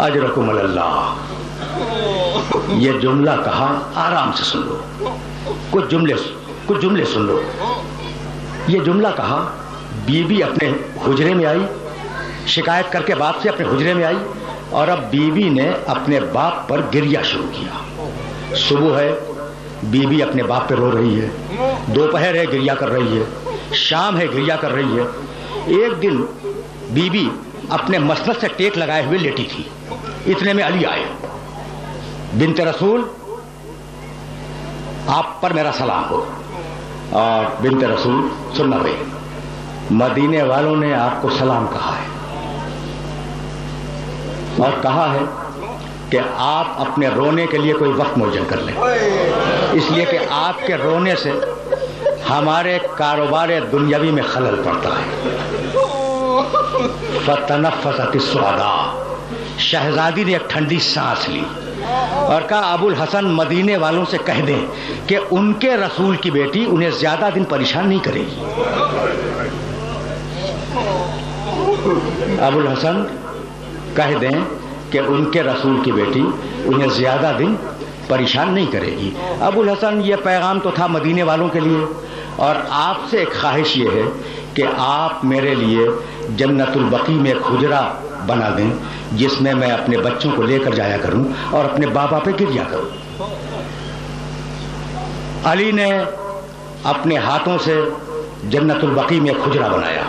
اجرکم اللہ. یہ جملہ کہا، آرام سے سن لو، کچھ جملے سن لو. یہ جملہ کہا، بی بی اپنے حجرے میں آئی، شکایت کر کے باپ سے اپنے حجرے میں آئی، اور اب بی بی نے اپنے باپ پر گریہ شروع کیا. صبح ہے، بی بی اپنے باپ پہ رو رہی ہے، دوپہر ہے گریہ کر رہی ہے، شام ہے گریہ کر رہی ہے. ایک دن بی بی اپنے مسند سے ٹیک لگائے ہوئے لیٹی تھی، اتنے میں علی آئے. بنت رسول، آپ پر میرا سلام ہو. اور بنت رسول سننا بھائی، مدینے والوں نے آپ کو سلام کہا ہے اور کہا ہے کہ آپ اپنے رونے کے لیے کوئی وقت معین کر لیں، اس لیے کہ آپ کے رونے سے ہمارے کاروبار دنیاوی میں خلل پڑتا ہے. فتنفست السعداء، شہزادی نے ایک ٹھنڈی سانس لی اور کہا ابو الحسن مدینے والوں سے کہہ دیں کہ ان کے رسول کی بیٹی انہیں زیادہ دن پریشان نہیں کرے گی. ابو الحسن کہہ دیں کہ ان کے رسول کی بیٹی انہیں زیادہ دن پریشان نہیں کرے گی. ابو الحسن، یہ پیغام تو تھا مدینے والوں کے لیے، اور آپ سے ایک خواہش یہ ہے کہ آپ میرے لیے جنت البقیع میں ایک حجرہ بنا دیں جس میں میں اپنے بچوں کو لے کر جایا کروں اور اپنے بابا پہ گریہ کروں. علی نے اپنے ہاتھوں سے جنت البقیع میں ایک حجرہ بنایا.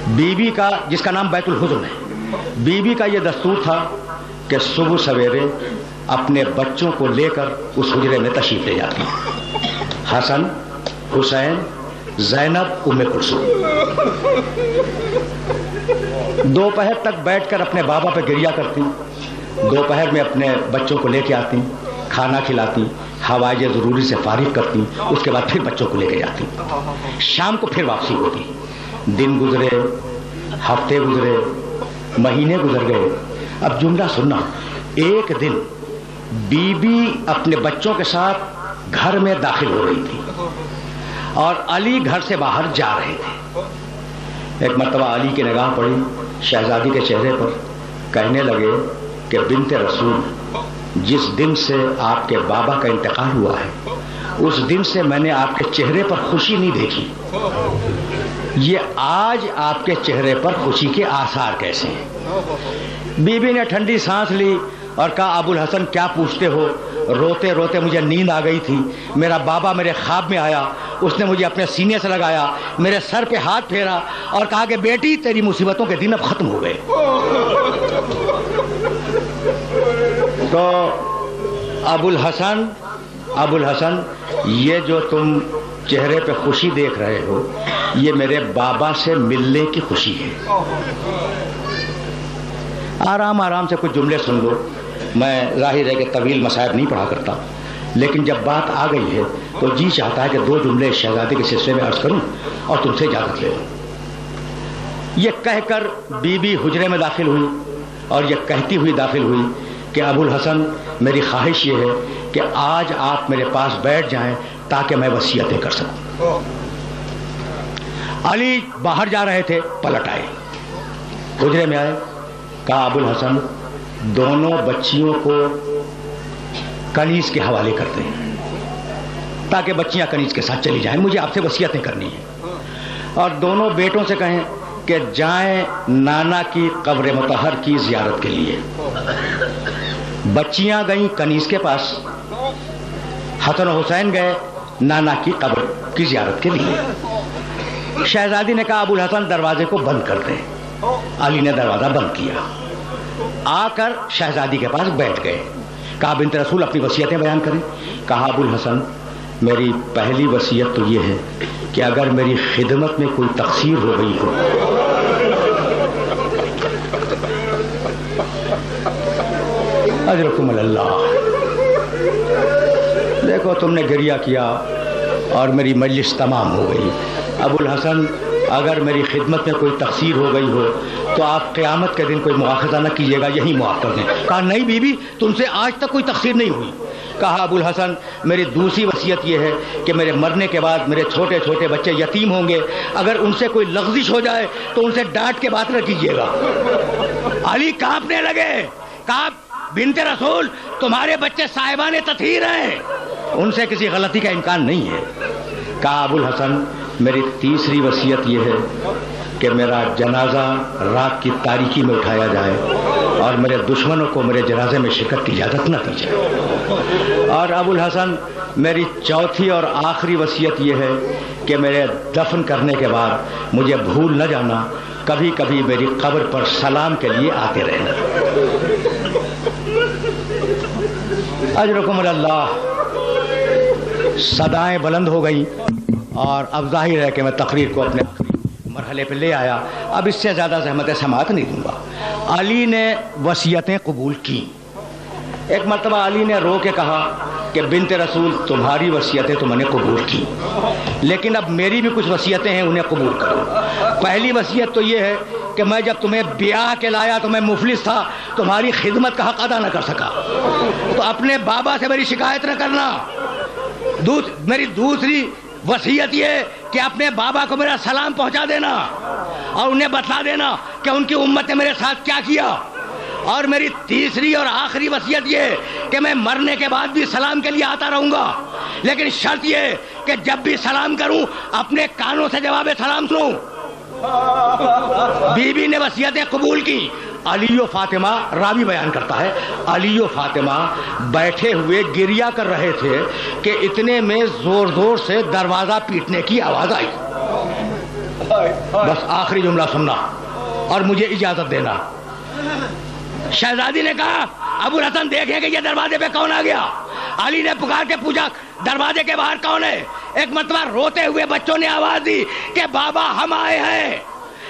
بی بی کا، جس کا نام بیت الحزن ہے، بی بی کا یہ دستور تھا کہ صبح سویرے اپنے بچوں کو لے کر اس حجرے میں تشریف لے جاتی. حسن، حسین، زینب، ام کلثوم. دوپہر تک بیٹھ کر اپنے بابا پہ گریہ کرتی، دوپہر میں اپنے بچوں کو لے کے آتی، کھانا کھلاتی، حوائج ضروری سے فارغ کرتی، اس کے بعد پھر بچوں کو لے کے جاتی. شام کو پھر واپسی ہوتی. دن گزرے، ہفتے گزرے، مہینے گزر گئے. اب جملہ سننا، ایک دن بی بی اپنے بچوں کے ساتھ گھر میں داخل ہو رہی تھی اور علی گھر سے باہر جا رہے تھے. ایک مرتبہ علی کی نگاہ پڑی شہزادی کے چہرے پر، کہنے لگے کہ بنت رسول، جس دن سے آپ کے بابا کا انتقال ہوا ہے اس دن سے میں نے آپ کے چہرے پر خوشی نہیں دیکھی. یہ آج آپ کے چہرے پر خوشی کے آثار کیسے ہیں؟ بی بی نے ٹھنڈی سانس لی اور کہا ابو الحسن کیا پوچھتے ہو، روتے روتے مجھے نیند آ گئی تھی. میرا بابا میرے خواب میں آیا، اس نے مجھے اپنے سینے سے لگایا، میرے سر پہ ہاتھ پھیرا اور کہا کہ بیٹی تیری مصیبتوں کے دن اب ختم ہو گئے. تو ابو الحسن یہ جو تم چہرے پہ خوشی دیکھ رہے ہو یہ میرے بابا سے ملنے کی خوشی ہے. آرام آرام سے کچھ جملے سن لو. میں ظاہر ہے کہ طویل مصائب نہیں پڑھا کرتا، لیکن جب بات آ گئی ہے تو جی چاہتا ہے کہ دو جملے شہزادی کے سلسلے میں عرض کروں اور تم سے اجازت لے لوں. یہ کہہ کر بی بی حجرے میں داخل ہوئی اور یہ کہتی ہوئی داخل ہوئی کہ ابو الحسن میری خواہش یہ ہے کہ آج آپ میرے پاس بیٹھ جائیں تاکہ میں وصیتیں کر سکوں. علی باہر جا رہے تھے، پلٹ آئے، حجرے میں آئے، کہا ابو الحسن دونوں بچیوں کو کنیز کے حوالے کرتے ہیں تاکہ بچیاں کنیز کے ساتھ چلی جائیں، مجھے آپ سے وصیتیں کرنی ہیں. اور دونوں بیٹوں سے کہیں کہ جائیں نانا کی قبر مطہر کی زیارت کے لیے. بچیاں گئیں کنیز کے پاس، حسن و حسین گئے نانا کی قبر کی زیارت کے لیے. شہزادی نے کہا ابو الحسن دروازے کو بند کر دیں. علی نے دروازہ بند کیا، آ کر شہزادی کے پاس بیٹھ گئے. کہا بنت رسول اپنی وصیتیں بیان کریں. کہا ابو الحسن میری پہلی وصیت تو یہ ہے کہ اگر میری خدمت میں کوئی تقصیر ہو گئی ہو اجرکم اللہ. دیکھو تم نے گریہ کیا اور میری مجلس تمام ہو گئی. ابو الحسن اگر میری خدمت میں کوئی تقصیر ہو گئی ہو تو آپ قیامت کے دن کوئی مواخذہ نہ کیجیے گا، یہی معاف کر دیں. کہا نہیں بی بی تم سے آج تک کوئی تقصیر نہیں ہوئی. کہا ابو الحسن میری دوسری وصیت یہ ہے کہ میرے مرنے کے بعد میرے چھوٹے چھوٹے بچے یتیم ہوں گے، اگر ان سے کوئی لغزش ہو جائے تو ان سے ڈانٹ کے بات نہ کیجیے گا. علی کانپنے لگے، کہا بنت رسول تمہارے بچے صاحبان تطہیر ہیں، ان سے کسی غلطی کا امکان نہیں ہے۔ کہا ابو الحسن میری تیسری وصیت یہ ہے کہ میرا جنازہ رات کی تاریکی میں اٹھایا جائے اور میرے دشمنوں کو میرے جنازے میں شرکت کی اجازت نہ دی جائے۔ اور ابو الحسن میری چوتھی اور آخری وصیت یہ ہے کہ میرے دفن کرنے کے بعد مجھے بھول نہ جانا، کبھی کبھی میری قبر پر سلام کے لیے آتے رہنا۔ اجرکم اللہ۔ صدائیں بلند ہو گئیں اور اب ظاہر ہے کہ میں تقریر کو اپنے مرحلے پہ لے آیا، اب اس سے زیادہ زحمت سماعت نہیں دوں گا۔ علی نے وصیتیں قبول کی۔ ایک مرتبہ علی نے رو کے کہا کہ بنت رسول تمہاری وصیتیں تو میں نے قبول کی، لیکن اب میری بھی کچھ وصیتیں ہیں، انہیں قبول کرو۔ پہلی وصیت تو یہ ہے کہ میں جب تمہیں بیاہ کے لایا تو میں مفلس تھا، تمہاری خدمت کا حق ادا نہ کر سکا، تو اپنے بابا سے میری شکایت نہ کرنا۔ میری دوسری وصیت یہ کہ اپنے بابا کو میرا سلام پہنچا دینا اور انہیں بتلا دینا کہ ان کی امت نے میرے ساتھ کیا کیا۔ اور میری تیسری اور آخری وصیت یہ کہ میں مرنے کے بعد بھی سلام کے لیے آتا رہوں گا، لیکن شرط یہ کہ جب بھی سلام کروں اپنے کانوں سے جواب سلام سنوں۔ بی بی نے وصیتیں قبول کی۔ علی و فاطمہ، راوی بیان کرتا ہے، علی و فاطمہ بیٹھے ہوئے گریہ کر رہے تھے کہ اتنے میں زور زور سے دروازہ پیٹنے کی آواز آئی۔ بس آخری جملہ سننا اور مجھے اجازت دینا۔ شہزادی نے کہا ابو الحسن دیکھیں کہ یہ دروازے پہ کون آ گیا۔ علی نے پکار کے پوچھا دروازے کے باہر کون ہے؟ ایک مرتبہ روتے ہوئے بچوں نے آواز دی کہ بابا ہم آئے ہیں۔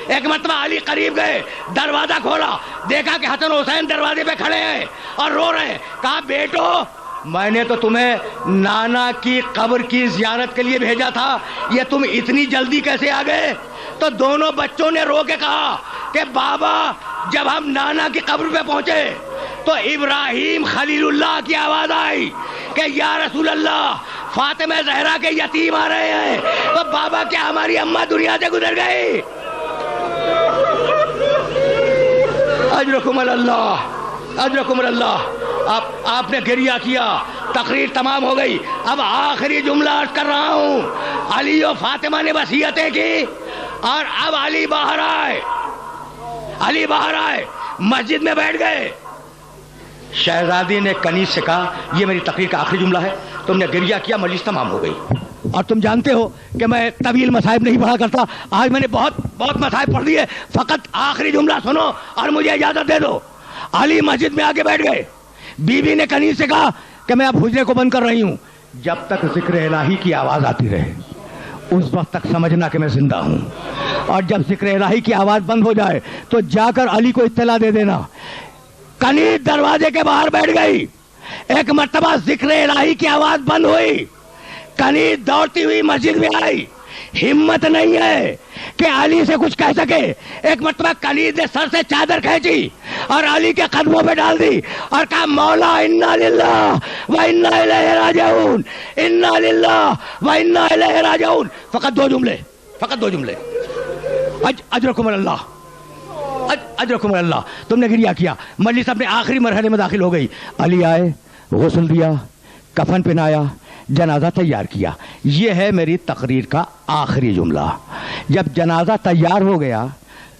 ایک مرتبہ علی قریب گئے، دروازہ کھولا، دیکھا کہ حسن حسین دروازے پہ کھڑے ہیں اور رو رہے ہیں۔ کہا بیٹو میں نے تو تمہیں نانا کی قبر کی زیارت کے لیے بھیجا تھا، یہ تم اتنی جلدی کیسے آ گئے؟ تو دونوں بچوں نے رو کے کہا کہ بابا جب ہم نانا کی قبر پہ پہنچے تو ابراہیم خلیل اللہ کی آواز آئی کہ یا رسول اللہ فاطمہ زہرا کے یتیم آ رہے ہیں، تو بابا کیا ہماری اماں دنیا سے گزر گئی؟ اجرکم اللہ، اجرکم اللہ۔ آپ نے گریہ کیا، تقریر تمام ہو گئی، اب آخری جملہ عرض کر رہا ہوں۔ علی و فاطمہ نے وصیتیں کی اور اب علی باہر آئے، علی باہر آئے، مسجد میں بیٹھ گئے۔ شہزادی نے کنیز سے کہا یہ میری تقریر کا آخری جملہ ہے، تم نے گریہ کیا، مجلس تمام ہو گئی۔ اور تم جانتے ہو کہ میں طویل مصائب نہیں پڑھا کرتا، آج میں نے بہت مصائب پڑھ دیے، فقط آخری جملہ سنو اور مجھے اجازت دے دو۔ علی مسجد میں آ کے بیٹھ گئے۔ بی بی نے کنیز سے کہا کہ میں اب حجرے کو بند کر رہی ہوں، جب تک ذکر الہی کی آواز آتی رہے اس وقت تک سمجھنا کہ میں زندہ ہوں، اور جب ذکر الہی کی آواز بند ہو جائے تو جا کر علی کو اطلاع دے دینا۔ کنیز دروازے کے باہر بیٹھ گئی۔ ایک مرتبہ ذکر الہی کی آواز بند ہوئی، کنیز دوڑتی ہوئی مسجد میں آئی، ہمت نہیں ہے کہ علی سے کچھ کہہ سکے۔ ایک مرتبہ کنیز نے سر سے چادر کھینچی اور علی کے قدموں پہ ڈال دی اور کہا مولا انا للہ و انا الیہ راجعون، انا للہ و انا الیہ راجعون۔ فقط دو جملے۔ اجرکم اللہ، اجرکم اللہ۔ تم نے گریہ کیا، مجلس اپنے آخری مرحلے میں داخل ہو گئی۔ علی آئے، غسل دیا، کفن پہنایا، جنازہ تیار کیا۔ یہ ہے میری تقریر کا آخری جملہ۔ جب جنازہ تیار ہو گیا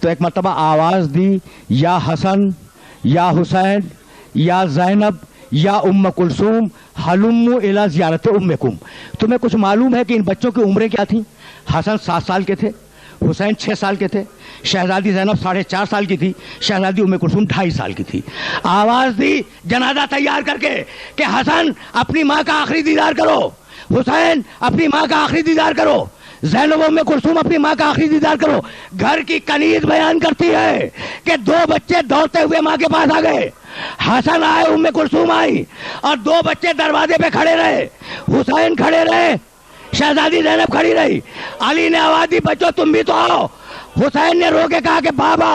تو ایک مرتبہ آواز دی یا حسن یا حسین یا زینب یا ام کلثوم حلموا الی زیارت امکم۔ تمہیں کچھ معلوم ہے کہ ان بچوں کی عمریں کیا تھیں؟ حسن 7 سال کے تھے، حسین 6 سال کے تھے، شہزادی زینب 4.5 سال کی تھی، شہزادی ام کلثوم 2.5 سال کی تھی۔ آواز دی جنازہ تیار کر کے کہ حسن اپنی ماں کا آخری دیدار کرو، حسین اپنی ماں کا آخری دیدار کرو، زینب ام کلثوم اپنی ماں کا آخری دیدار کرو۔ گھر کی کنیز بیان کرتی ہے کہ 2 بچے دوڑتے ہوئے ماں کے پاس آ گئے، حسن آئے، ام کلثوم آئی، اور 2 بچے دروازے پہ کھڑے رہے، حسین کھڑے رہے، شہزادی زینب کھڑی رہی۔ علی نے آواز دی بچوں تم بھی تو آؤ۔ حسین نے رو کے کہا کہ بابا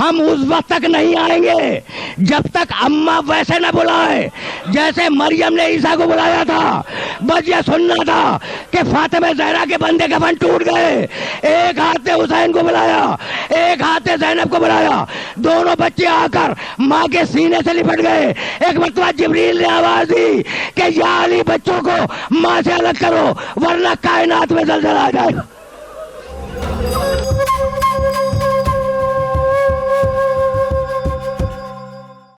ہم اس وقت تک نہیں آئیں گے جب تک اماں ویسے نہ بلائے جیسے مریم نے عیسیٰ کو بلایا تھا. بس یہ سننا تھا کہ فاطمہ زہرا کے بندے کفن ٹوٹ گئے. ایک ہاتھ نے حسین کو بلایا, ایک ہاتھ نے زینب کو بلایا. دونوں بچے آ کر ماں کے سینے سے لپٹ گئے. ایک مرتبہ جبریل نے آواز دی کہ یا علی بچوں کو ماں سے الگ کرو ورنہ کائنات میں زلزلہ آ جائے گا.